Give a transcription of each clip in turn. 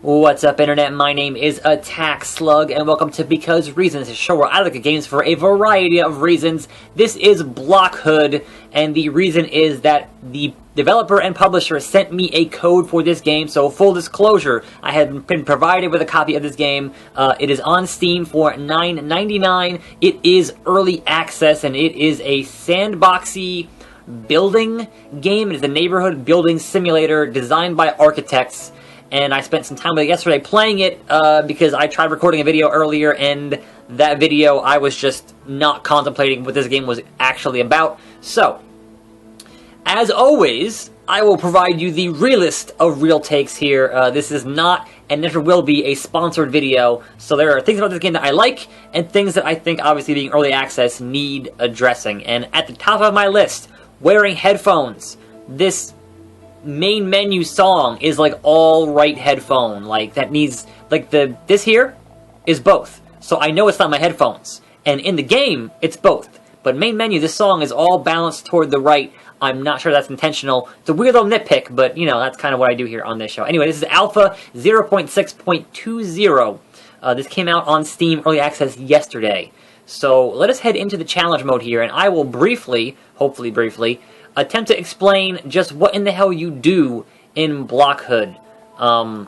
What's up, Internet? My name is Attack Slug, and welcome to Because Reasons, a show where I look at games for a variety of reasons. This is Blockhood, and the reason is that the developer and publisher sent me a code for this game, so full disclosure, I have been provided with a copy of this game. It is on Steam for $9.99. It is early access, and it is a sandboxy building game. It is a neighborhood building simulator designed by architects. And I spent some time with it yesterday playing it because I tried recording a video earlier, and that video I was just not contemplating what this game was actually about. So, as always, I will provide you the realest of real takes here. This is not and never will be a sponsored video, so there are things about this game that I like, and things that I think, obviously being early access, need addressing. And at the top of my list, wearing headphones. This main menu song is like all right headphone, like that needs, like this here is both, so I know it's not my headphones, and in the game it's both, but main menu, this song is all balanced toward the right. I'm not sure that's intentional. It's a weird little nitpick, but you know, that's kind of what I do here on this show. Anyway, this is Alpha 0.6.20. This came out on Steam Early Access yesterday, so let us head into the challenge mode here, and I will briefly, hopefully briefly, attempt to explain just what in the hell you do in Blockhood. And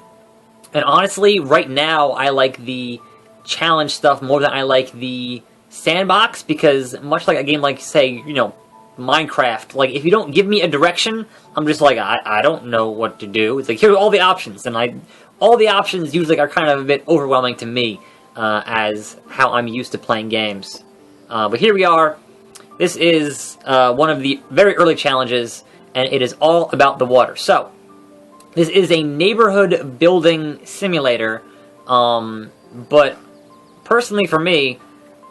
honestly, right now, I like the challenge stuff more than I like the sandbox, because much like a game like, say, you know, Minecraft, like, if you don't give me a direction, I'm just like, I don't know what to do. It's like, here are all the options, and all the options usually are kind of a bit overwhelming to me, as how I'm used to playing games. But here we are. This is one of the very early challenges, and it is all about the water. So, this is a neighborhood building simulator, but personally for me,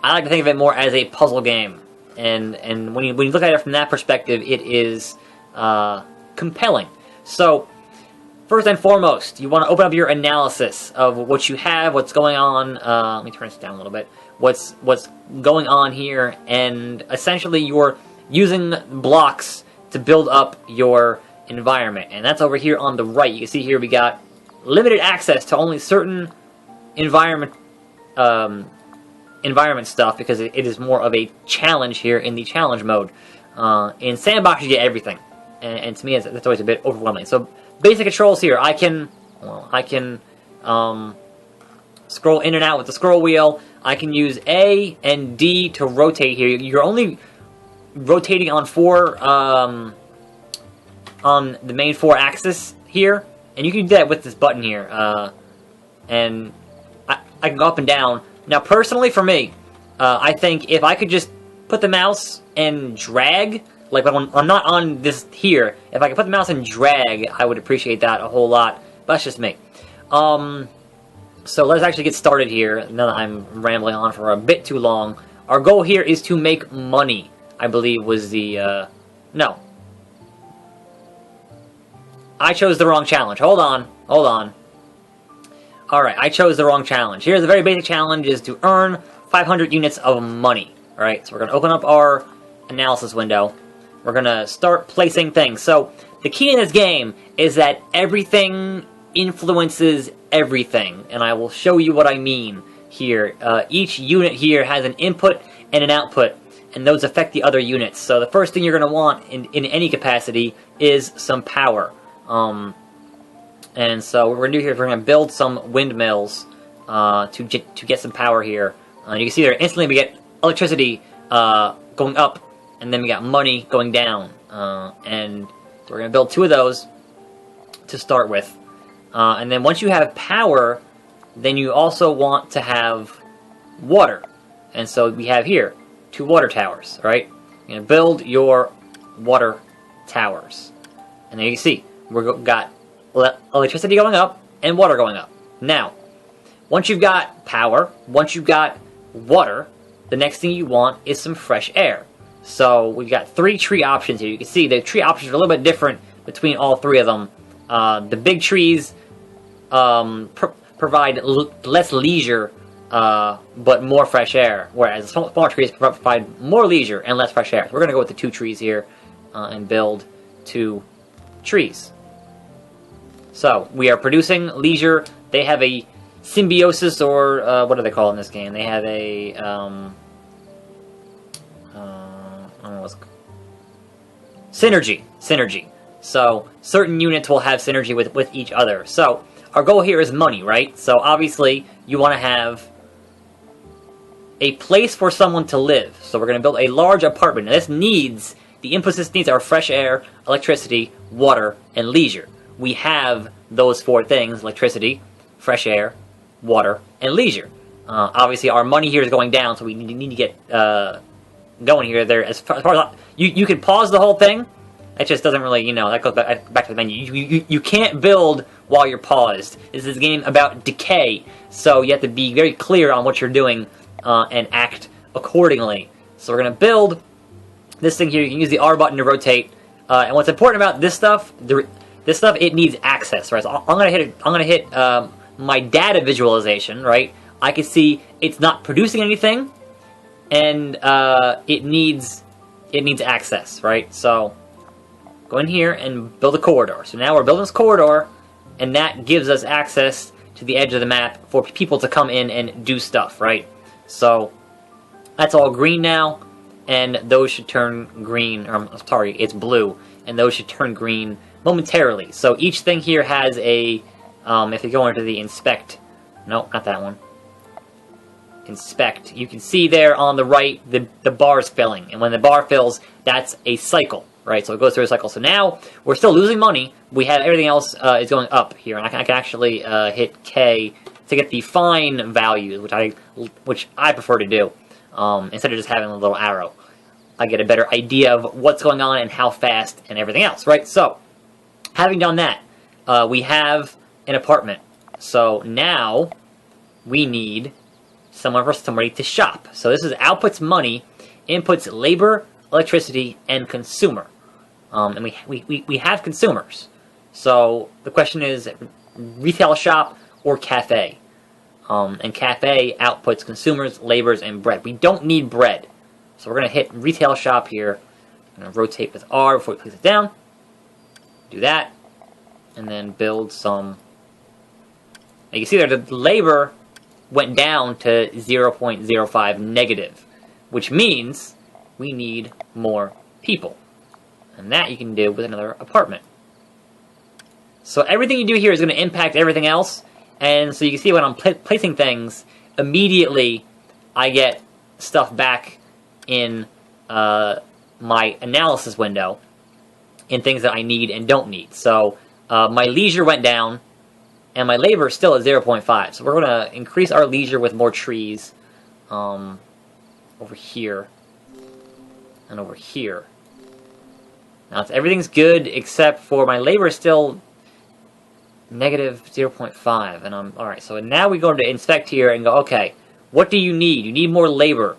I like to think of it more as a puzzle game. And when you look at it from that perspective, it is compelling. So, first and foremost, you want to open up your analysis of what you have, what's going on. Let me turn this down a little bit. What's going on here, and essentially you're using blocks to build up your environment, and that's over here on the right. You can see here we got limited access to only certain environment stuff, because it is more of a challenge here in the challenge mode. In Sandbox you get everything, and to me that's always a bit overwhelming. So basic controls here, I can scroll in and out with the scroll wheel. I can use A and D to rotate here. You're only rotating on on the main 4 axis here, and you can do that with this button here. And I can go up and down. Now, personally, for me, I think if I could just put the mouse and drag, like when I'm not on this here, if I could put the mouse and drag, I would appreciate that a whole lot. But that's just me. So let's actually get started here, now that I'm rambling on for a bit too long. Our goal here is to make money, I believe was the, no. I chose the wrong challenge. Hold on. Alright, I chose the wrong challenge. Here's the very basic challenge, is to earn 500 units of money. Alright, so we're going to open up our analysis window. We're going to start placing things. So, the key in this game is that everything influences everything, and I will show you what I mean here. Each unit here has an input and an output, and those affect the other units. So the first thing you're going to want in any capacity is some power. And so what we're going to do here is we're going to build some windmills to get some power here. You can see there, instantly we get electricity going up, and then we got money going down. And so we're going to build 2 of those to start with. And then once you have power, then you also want to have water. And so we have here 2 water towers, right? You're going to build your water towers. And there you can see, we've got electricity going up and water going up. Now, once you've got power, once you've got water, the next thing you want is some fresh air. So we've got 3 tree options here. You can see the tree options are a little bit different between all 3 of them. The big trees provide less leisure, but more fresh air, whereas the smaller trees provide more leisure and less fresh air. So we're going to go with the 2 trees here and build 2 trees. So we are producing leisure they have a symbiosis, or what do they call it in this game? They have a I don't know what's synergy. So certain units will have synergy with each other. So our goal here is money, right? So obviously you want to have a place for someone to live. So we're going to build a large apartment. And the inputs this needs are fresh air, electricity, water, and leisure. We have those 4 things: electricity, fresh air, water, and leisure. Obviously our money here is going down, so we need to get going here. There, as far as you can pause the whole thing. It just doesn't really, you know, that goes back to the menu. You can't build while you're paused. This is a game about decay, so you have to be very clear on what you're doing and act accordingly. So we're going to build this thing here. You can use the R button to rotate. And what's important about this stuff, it needs access, right? So I'm gonna hit my data visualization, right? I can see it's not producing anything, and it needs access, right? So go in here and build a corridor. So now we're building this corridor, and that gives us access to the edge of the map for people to come in and do stuff, right? So that's all green now, and those should turn green, or I'm sorry, it's blue, and those should turn green momentarily. So each thing here has a, if you go into the inspect, no, not that one, inspect, you can see there on the right, the bar is filling, and when the bar fills, that's a cycle. Right, so it goes through a cycle. So now we're still losing money. We have everything else is going up here, and I can actually hit K to get the fine values, which I prefer to do instead of just having a little arrow. I get a better idea of what's going on and how fast and everything else. Right. So having done that, we have an apartment. So now we need somebody to shop. So this is outputs money, inputs labor, electricity, and consumer. And we have consumers. So the question is retail shop or cafe. And cafe outputs consumers, labors, and bread. We don't need bread. So we're going to hit retail shop here. I'm going to rotate with R before we place it down. Do that. And then build some. Now you can see there the labor went down to 0.05 negative, which means we need more people. And that you can do with another apartment. So everything you do here is going to impact everything else. And so you can see when I'm placing things, immediately I get stuff back in my analysis window in things that I need and don't need. So my leisure went down, and my labor is still at 0.5. So we're going to increase our leisure with more trees over here and over here. Now everything's good except for my labor is still negative 0.5, and I'm alright. So now we go to inspect here and go, okay, what do you need? You need more labor.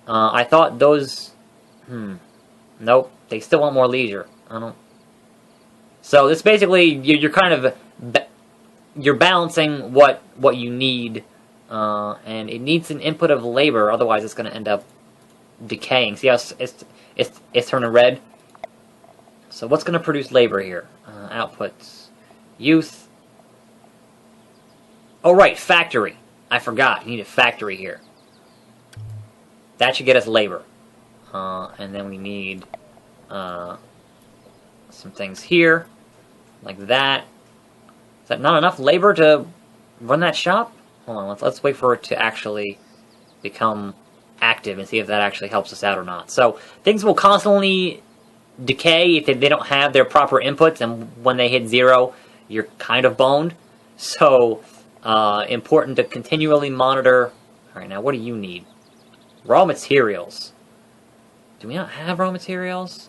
I thought those. Nope, they still want more leisure. I don't. So this basically you're kind of you're balancing what you need, and it needs an input of labor. Otherwise, it's going to end up decaying. See how it's turning red. So what's going to produce labor here? Outputs. Youth. Oh, right, factory. I forgot. You need a factory here. That should get us labor. And then we need some things here. Like that. Is that not enough labor to run that shop? Hold on, let's wait for it to actually become active and see if that actually helps us out or not. So things will constantly decay if they don't have their proper inputs, and when they hit 0, you're kind of boned. So important to continually monitor. Alright, now what do you need? Raw materials. Do we not have raw materials?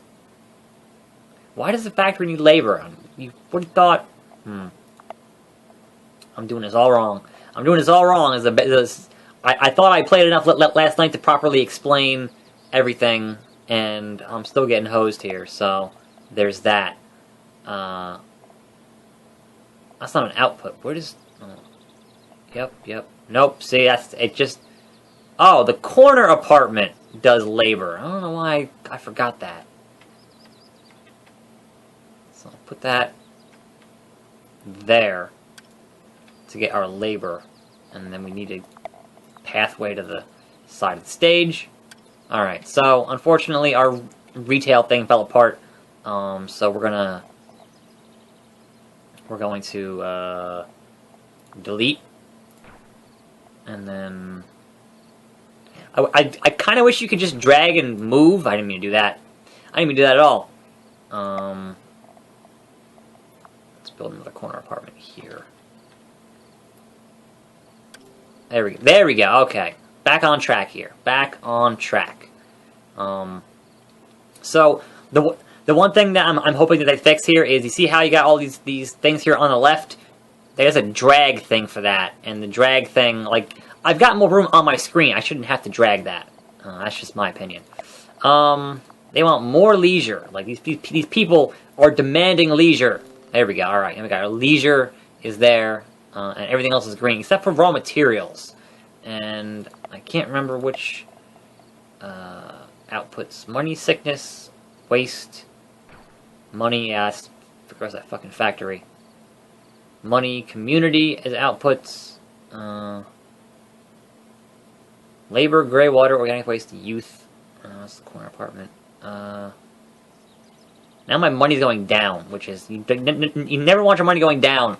Why does the factory need labor? You would have thought, I'm doing this all wrong. I'm doing this all wrong. I thought I played enough last night to properly explain everything, and I'm still getting hosed here, so there's that. That's not an output. Where does... Oh. Yep. Nope, see, it just... Oh, the corner apartment does labor. I don't know why I forgot that. So I'll put that there. to get our labor. And then we need a pathway to the side of the stage. Alright, so unfortunately our retail thing fell apart. So we're going to delete. And then I kind of wish you could just drag and move. I didn't mean to do that. I didn't mean to do that at all. Let's build another corner apartment here. There we go. Okay, back on track here. Back on track. So the one thing that I'm hoping that they fix here is, you see how you got all these things here on the left? There's a drag thing for that, and the drag thing, like, I've got more room on my screen. I shouldn't have to drag that. That's just my opinion. They want more leisure. Like, these people are demanding leisure. There we go. All right, and we got our leisure is there, and everything else is green except for raw materials. And I can't remember which outputs. Money, sickness, waste, money. Yeah, where's that fucking factory? Money, community as outputs. Labor, gray water, organic waste, youth. That's the corner apartment. Now my money's going down, which is... You never want your money going down.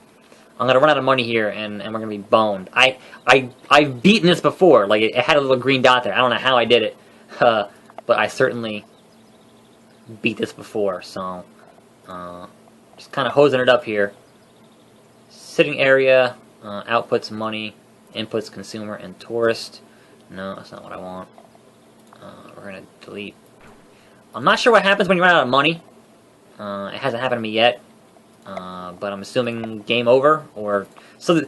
I'm gonna run out of money here, and we're gonna be boned. I've beaten this before. Like, it had a little green dot there. I don't know how I did it. But I certainly beat this before, so... just kind of hosing it up here. Sitting area, outputs, money, inputs, consumer, and tourist. No, that's not what I want. We're gonna delete. I'm not sure what happens when you run out of money. It hasn't happened to me yet. But I'm assuming game over, or... So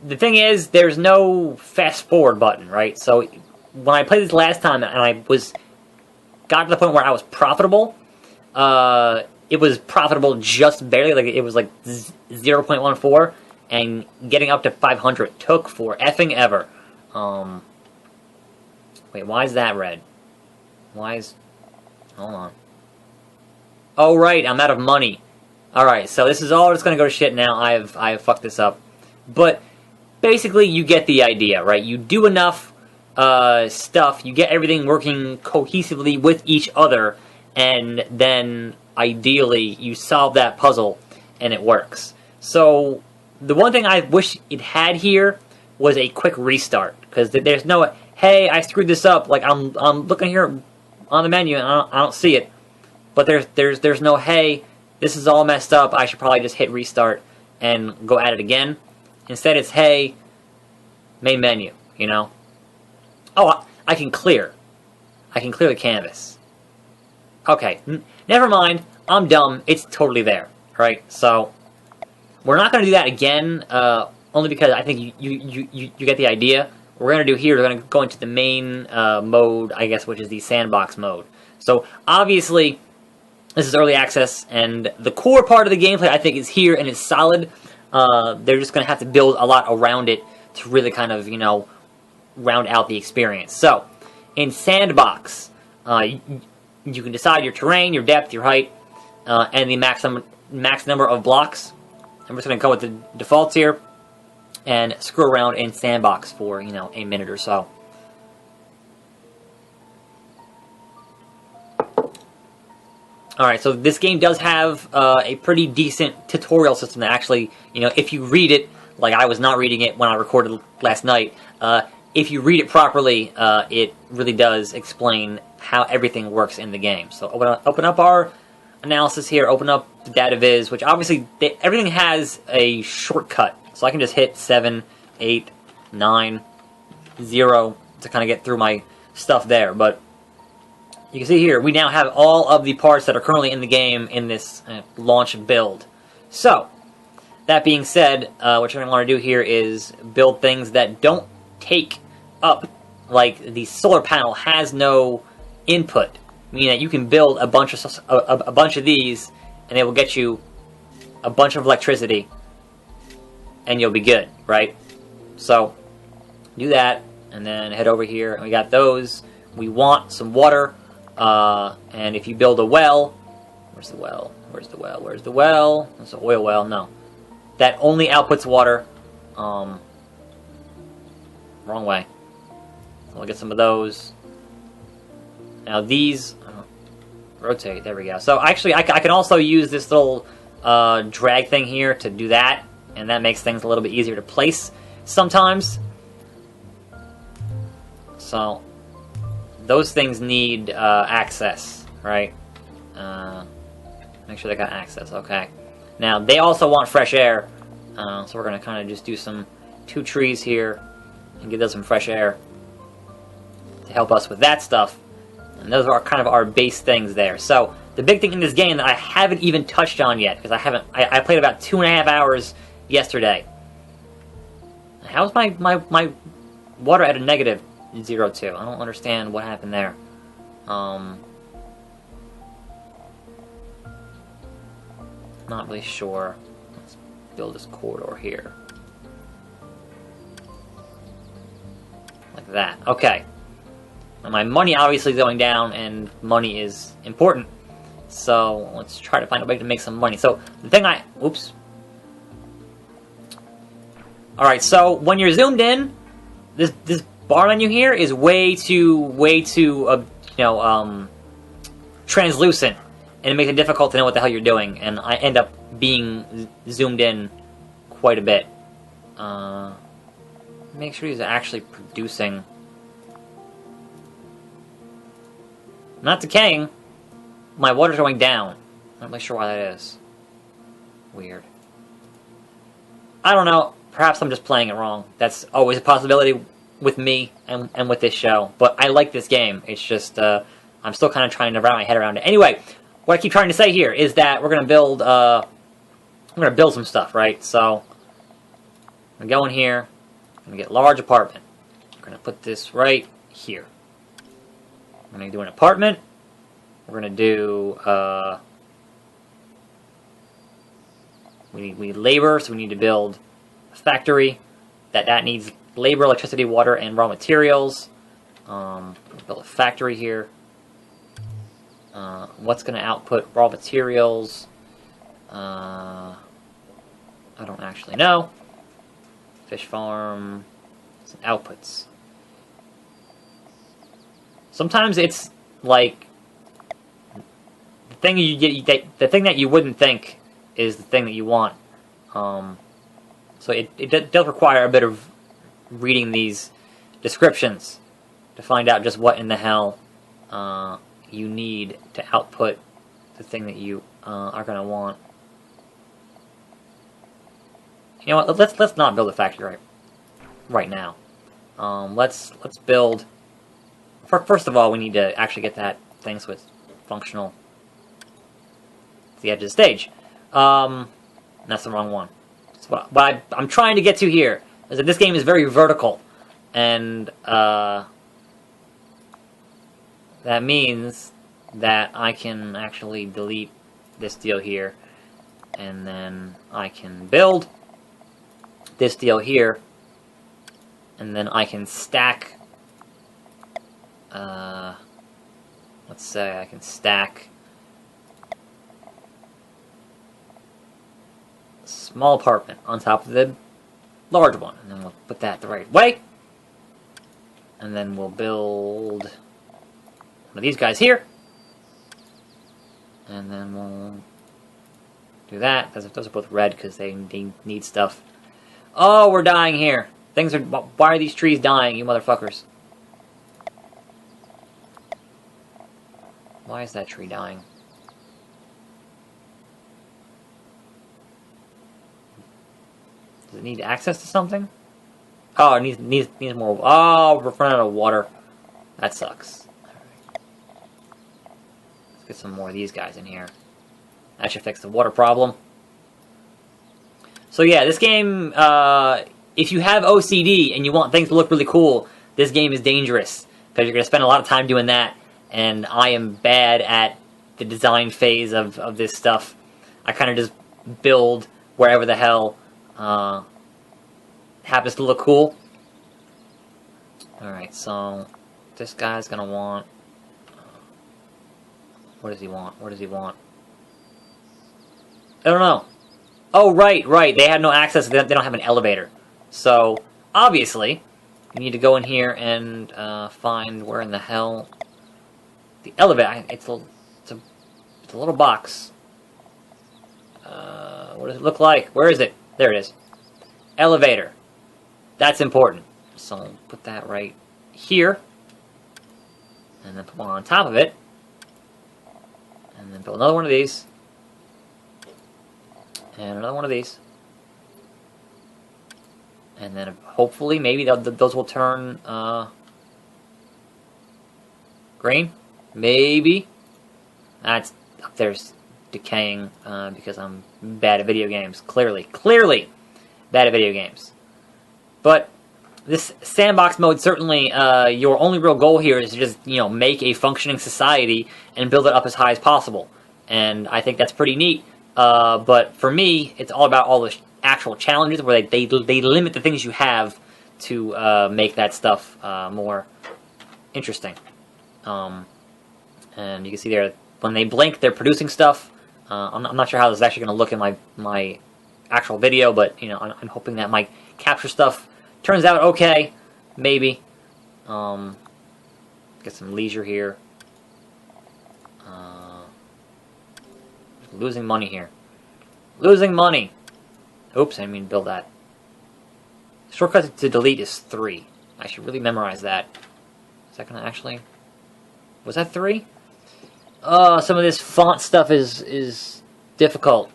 the thing is, there's no fast forward button, right? So when I played this last time, and I got to the point where I was profitable, it was profitable just barely, like it was like 0.14, and getting up to 500 took for effing ever. Wait, why is that red? Why is... Hold on. Oh, right, I'm out of money. Alright, so this is all just gonna go to shit now. I've fucked this up. But basically, you get the idea, right? You do enough stuff, you get everything working cohesively with each other, and then ideally you solve that puzzle and it works. So the one thing I wish it had here was a quick restart, because there's no, hey, I screwed this up. Like, I'm looking here on the menu and I don't see it. But there's no, hey, this is all messed up, I should probably just hit restart and go at it again. Instead, it's, hey, main menu, you know? Oh, I can clear. I can clear the canvas. Okay, never mind. I'm dumb. It's totally there, right? So we're not going to do that again, only because I think you get the idea. What we're going to do here, we're going to go into the main mode, I guess, which is the sandbox mode. So obviously, this is early access, and the core part of the gameplay, I think, is here and is solid. They're just going to have to build a lot around it to really kind of, you know, round out the experience. So, in Sandbox, you can decide your terrain, your depth, your height, and the max number of blocks. I'm just going to go with the defaults here and screw around in Sandbox for, you know, a minute or so. Alright, so this game does have a pretty decent tutorial system that actually, you know, if you read it, like I was not reading it when I recorded last night, if you read it properly, it really does explain how everything works in the game. So open up our analysis here, open up the data viz, which obviously everything has a shortcut. So I can just hit 7, 8, 9, 0 to kind of get through my stuff there. But you can see here, we now have all of the parts that are currently in the game in this launch build. So, that being said, what you're going to want to do here is build things that don't take up, like the solar panel has no input, meaning that you can build a bunch of these, and they will get you a bunch of electricity, and you'll be good, right? So, do that, and then head over here, and we got those. We want some water. And if you build a well, where's the well? Where's the well? Where's the well? It's an oil well. No, that only outputs water. Wrong way. We'll get some of those. Now these... rotate, there we go. So actually, I can also use this little drag thing here to do that, and that makes things a little bit easier to place sometimes. So, those things need access, right? Make sure they got access, okay. Now, they also want fresh air, so we're going to kind of just do some 2 trees here and give them some fresh air to help us with that stuff. And those are kind of our base things there. So, the big thing in this game that I haven't even touched on yet, because I played about 2.5 hours yesterday. How's my water at a negative 0.2? I don't understand what happened there. Not really sure. Let's build this corridor here. Like that. Okay. Now my money obviously is going down, and money is important. So let's try to find a way to make some money. So the thing oops. Alright, so when you're zoomed in, this bar menu here is way too translucent, and it makes it difficult to know what the hell you're doing, and I end up being zoomed in quite a bit. Make sure he's actually producing. Not decaying. My water's going down. I'm not really sure why that is. Weird. I don't know. Perhaps I'm just playing it wrong. That's always a possibility with me and with this show. But I like this game. It's just, I'm still kind of trying to wrap my head around it. Anyway, what I keep trying to say here is that we're going to build some stuff, right? So, I'm going to go in here. I'm going to get large apartment. I'm going to put this right here. I'm going to do an apartment. We're going to do, we need labor, so we need to build a factory. That needs labor, electricity, water, and raw materials. Build a factory here. What's going to output raw materials? I don't actually know. Fish farm, some outputs. Sometimes it's like the thing the thing that you wouldn't think is the thing that you want. So it does require a bit of reading these descriptions to find out just what in the hell you need to output the thing that you are going to want. You know what? Let's not build a factory right now. Let's build. First of all, we need to actually get that thing so it's functional. It's the edge of the stage. That's the wrong one. So what I'm trying to get to here is that this game is very vertical, and that means that I can actually delete this deal here, and then I can build this deal here, and then I can stack, let's say I can stack a small apartment on top of the large one, and then we'll put that the right way, and then we'll build one of these guys here, and then we'll do that. Those are both red because they need stuff. Oh, we're dying here. Things are. Why are these trees dying, you motherfuckers? Why is that tree dying? Does it need access to something? Oh, it needs more. Oh, we're running out of water. That sucks. Alright. Let's get some more of these guys in here. That should fix the water problem. So yeah, this game, if you have OCD and you want things to look really cool, this game is dangerous, because you're going to spend a lot of time doing that, and I am bad at the design phase of this stuff. I kind of just build wherever the hell happens to look cool. Alright, so this guy's going to want... what does he want? What does he want? I don't know. Oh, right. They have no access. They don't have an elevator. So, obviously, you need to go in here and find where in the hell the elevator. It's a little box. What does it look like? Where is it? There it is. Elevator. That's important. So I'll put that right here. And then put one on top of it. And then build another one of these. And another one of these. And then hopefully, maybe those will turn green. Maybe. That's up there's decaying because I'm bad at video games. Clearly bad at video games. But this sandbox mode, certainly your only real goal here is to just, make a functioning society and build it up as high as possible. And I think that's pretty neat. But for me, it's all about all the actual challenges where they limit the things you have to make that stuff more interesting. And you can see there, when they blink, they're producing stuff. I'm not sure how this is actually going to look in my actual video, but I'm hoping that might capture stuff. Turns out okay, maybe. Get some leisure here. Losing money here. Losing money. Oops, I didn't mean to build that. Shortcut to delete is 3. I should really memorize that. Is that gonna actually? Was that 3? Some of this font stuff is difficult.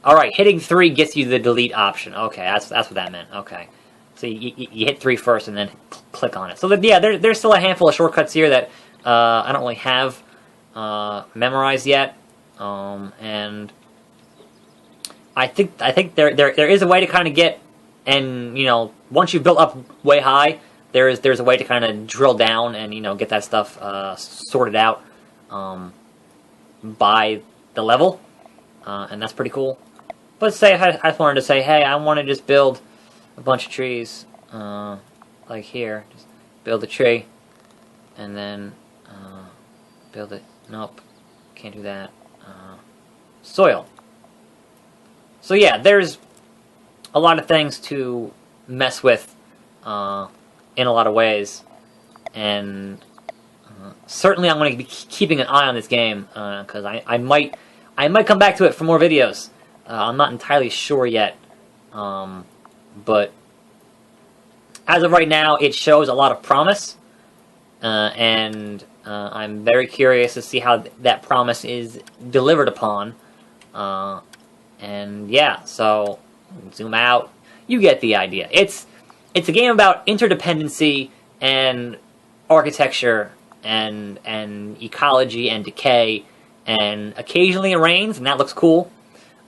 Alright, hitting 3 gets you the delete option. Okay, that's what that meant. Okay. So you hit 3 first and then click on it. So yeah, there's still a handful of shortcuts here that I don't really have memorized yet. And I think there is a way to kind of get, and once you've built up way high, there's a way to kind of drill down and get that stuff sorted out by the level, and that's pretty cool. But say I wanted to say, hey, I want to just build a bunch of trees, like here, just build a tree, and then build it. Nope, can't do that. Soil. So yeah, there's a lot of things to mess with in a lot of ways, and certainly I'm going to be keeping an eye on this game because I might come back to it for more videos. I'm not entirely sure yet, but as of right now, it shows a lot of promise, and I'm very curious to see how that promise is delivered upon. And yeah, so zoom out. You get the idea. It's a game about interdependency and architecture and ecology and decay, and occasionally it rains, and that looks cool.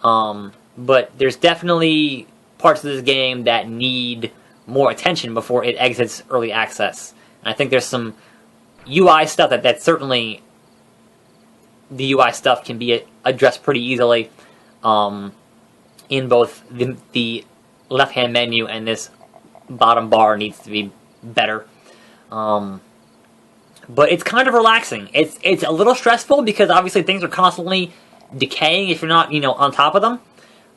But there's definitely parts of this game that need more attention before it exits early access. And I think there's some UI stuff that certainly the UI stuff can be addressed pretty easily in both the left-hand menu and this bottom bar needs to be better. But it's kind of relaxing. It's a little stressful because obviously things are constantly decaying if you're not, on top of them.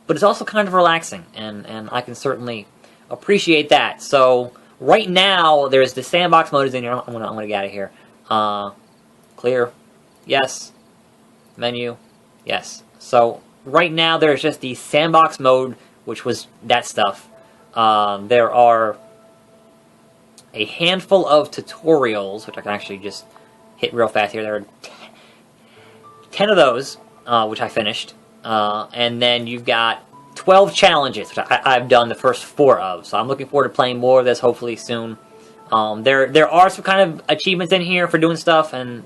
But it's also kind of relaxing, and I can certainly appreciate that. So right now, there's the sandbox mode is in here. I'm gonna get out of here. Clear. Yes. Menu. Yes. So right now, there's just the sandbox mode, which was that stuff. There are a handful of tutorials, which I can actually just hit real fast here. There are 10 of those, which I finished. And then you've got 12 challenges, which I've done the first 4 of. So I'm looking forward to playing more of this, hopefully soon. There are some kind of achievements in here for doing stuff, and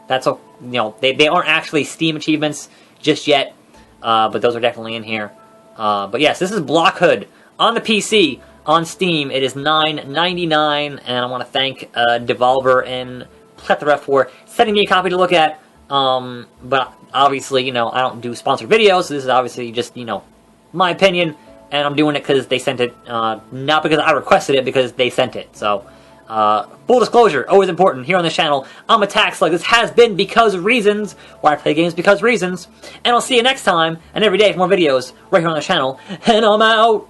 that's they aren't actually Steam achievements just yet, but those are definitely in here. But yes, this is Blockhood on the PC on Steam. It is $9.99, and I want to thank Devolver and Plethora for sending me a copy to look at. But obviously, I don't do sponsored videos, so this is obviously just, my opinion, and I'm doing it because they sent it, not because I requested it, because they sent it. So, full disclosure, always important here on this channel. I'm a tax like this has been because of reasons, where I play games because of reasons, and I'll see you next time, and every day for more videos, right here on the channel, and I'm out!